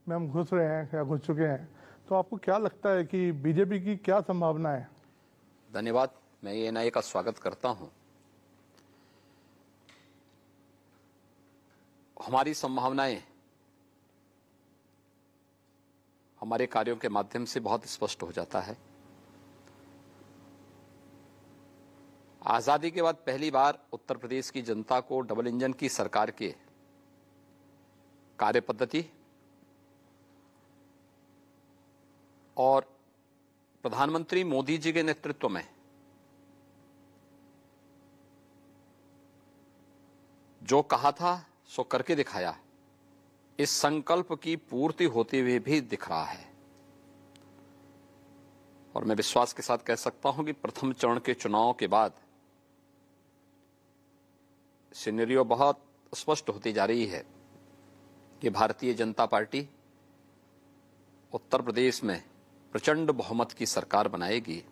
में हम घुस रहे हैं या घुस चुके हैं, तो आपको क्या लगता है कि बीजेपी की क्या संभावना है? धन्यवाद। मैं एएनआई का स्वागत करता हूं। हमारी संभावनाएं हमारे कार्यों के माध्यम से बहुत स्पष्ट हो जाता है। आजादी के बाद पहली बार उत्तर प्रदेश की जनता को डबल इंजन की सरकार के कार्य पद्धति और प्रधानमंत्री मोदी जी के नेतृत्व में जो कहा था सो करके दिखाया, इस संकल्प की पूर्ति होते हुए भी दिख रहा है। और मैं विश्वास के साथ कह सकता हूं कि प्रथम चरण के चुनाव के बाद सिनेरियो बहुत स्पष्ट होती जा रही है कि भारतीय जनता पार्टी उत्तर प्रदेश में प्रचंड बहुमत की सरकार बनाएगी।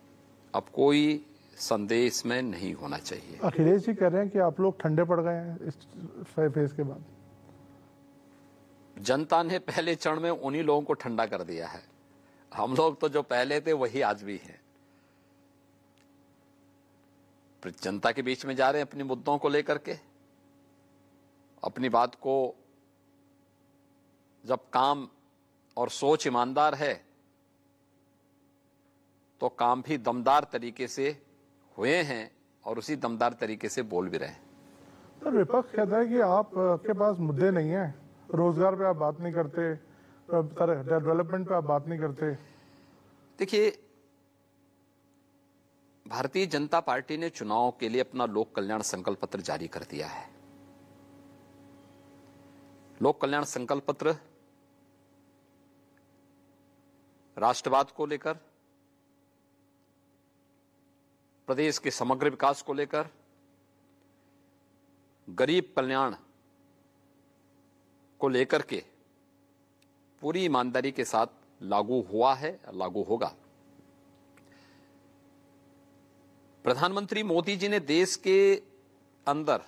अब कोई संदेह इसमें नहीं होना चाहिए। अखिलेश जी कह रहे हैं कि आप लोग ठंडे पड़ गए हैं इस फेज के बाद। जनता ने पहले चरण में उन्हीं लोगों को ठंडा कर दिया है। हम लोग तो जो पहले थे वही आज भी हैं। जनता के बीच में जा रहे हैं अपने मुद्दों को लेकर के। अपनी बात को जब काम और सोच ईमानदार है तो काम भी दमदार तरीके से हुए हैं और उसी दमदार तरीके से बोल भी रहे हैं। तो विपक्ष कहता है कि आपके पास मुद्दे नहीं है, रोजगार पे आप बात नहीं करते, डेवलपमेंट पे आप बात नहीं करते। देखिए, भारतीय जनता पार्टी ने चुनाव के लिए अपना लोक कल्याण संकल्प पत्र जारी कर दिया है। लोक कल्याण संकल्प पत्र राष्ट्रवाद को लेकर, प्रदेश के समग्र विकास को लेकर, गरीब कल्याण को लेकर के पूरी ईमानदारी के साथ लागू हुआ है, लागू होगा। प्रधानमंत्री मोदी जी ने देश के अंदर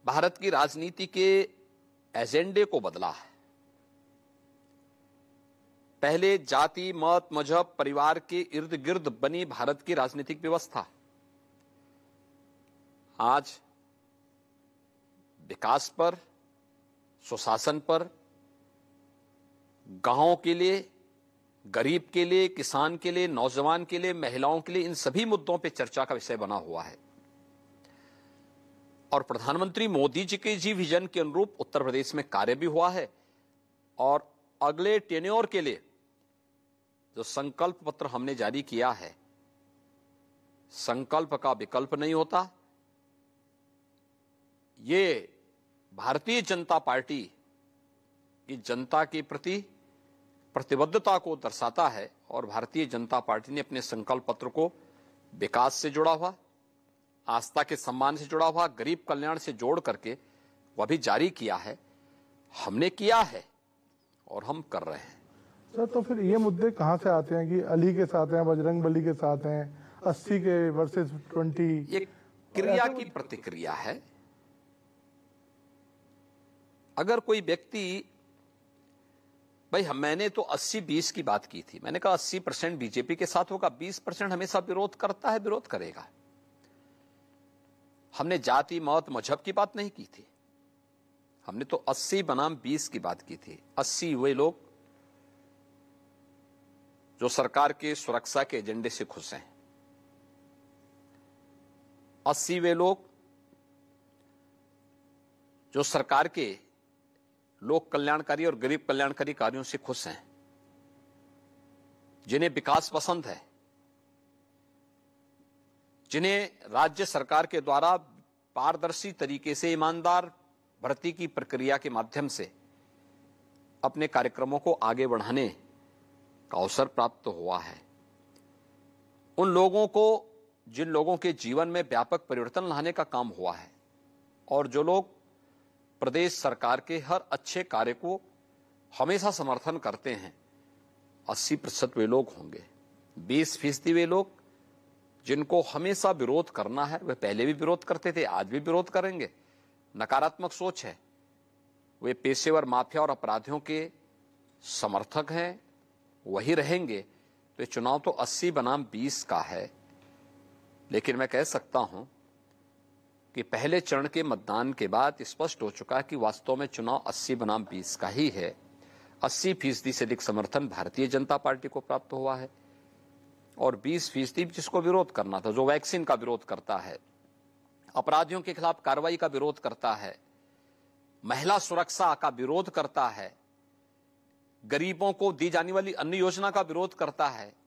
भारत की राजनीति के एजेंडे को बदला है। पहले जाति, मत, मजहब, परिवार के इर्द गिर्द बनी भारत की राजनीतिक व्यवस्था आज विकास पर, सुशासन पर, गांवों के लिए, गरीब के लिए, किसान के लिए, नौजवान के लिए, महिलाओं के लिए, इन सभी मुद्दों पर चर्चा का विषय बना हुआ है। और प्रधानमंत्री मोदी जी के जी विजन के अनुरूप उत्तर प्रदेश में कार्य भी हुआ है। और अगले टेन्योर के लिए जो संकल्प पत्र हमने जारी किया है, संकल्प का विकल्प नहीं होता। ये भारतीय जनता पार्टी की जनता के प्रति प्रतिबद्धता को दर्शाता है। और भारतीय जनता पार्टी ने अपने संकल्प पत्र को विकास से जुड़ा हुआ, आस्था के सम्मान से जुड़ा हुआ, गरीब कल्याण से जोड़ करके वह भी जारी किया है। हमने किया है और हम कर रहे हैं। सर, तो फिर ये मुद्दे कहां से आते हैं कि अली के साथ हैं, बजरंगबली के साथ हैं, 80 के वर्सेस 20? ये क्रिया की प्रतिक्रिया है। अगर कोई व्यक्ति, भाई मैंने तो 80-20 की बात की थी। मैंने कहा 80% बीजेपी के साथ होगा, 20% हमेशा विरोध करता है, विरोध करेगा। हमने जाति, मत, मजहब की बात नहीं की थी। हमने तो 80 बनाम 20 की बात की थी। 80 वे लोग जो सरकार के सुरक्षा के एजेंडे से खुश हैं। 80 वे लोग जो सरकार के लोक कल्याणकारी और गरीब कल्याणकारी कार्यों से खुश हैं, जिन्हें विकास पसंद है, जिन्हें राज्य सरकार के द्वारा पारदर्शी तरीके से ईमानदार भर्ती की प्रक्रिया के माध्यम से अपने कार्यक्रमों को आगे बढ़ाने का अवसर प्राप्त हुआ है। उन लोगों को, जिन लोगों के जीवन में व्यापक परिवर्तन लाने का काम हुआ है और जो लोग प्रदेश सरकार के हर अच्छे कार्य को हमेशा समर्थन करते हैं, 80% वे लोग होंगे। 20% वे लोग जिनको हमेशा विरोध करना है, वे पहले भी विरोध करते थे, आज भी विरोध करेंगे। नकारात्मक सोच है, वे पेशेवर माफिया और अपराधियों के समर्थक हैं, वही रहेंगे, तो ये चुनाव तो 80 बनाम 20 का है। लेकिन मैं कह सकता हूं कि पहले चरण के मतदान के बाद स्पष्ट हो चुका है कि वास्तव में चुनाव 80 बनाम 20 का ही है। 80% से अधिक समर्थन भारतीय जनता पार्टी को प्राप्त हुआ है और 20% जिसको विरोध करना था, जो वैक्सीन का विरोध करता है, अपराधियों के खिलाफ कार्रवाई का विरोध करता है, महिला सुरक्षा का विरोध करता है, गरीबों को दी जाने वाली अन्य योजना का विरोध करता है,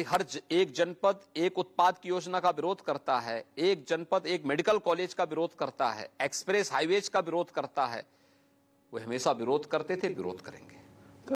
हर एक जनपद एक उत्पाद की योजना का विरोध करता है, एक जनपद एक मेडिकल कॉलेज का विरोध करता है, एक्सप्रेस हाईवेज का विरोध करता है, वे हमेशा विरोध करते थे, विरोध करेंगे।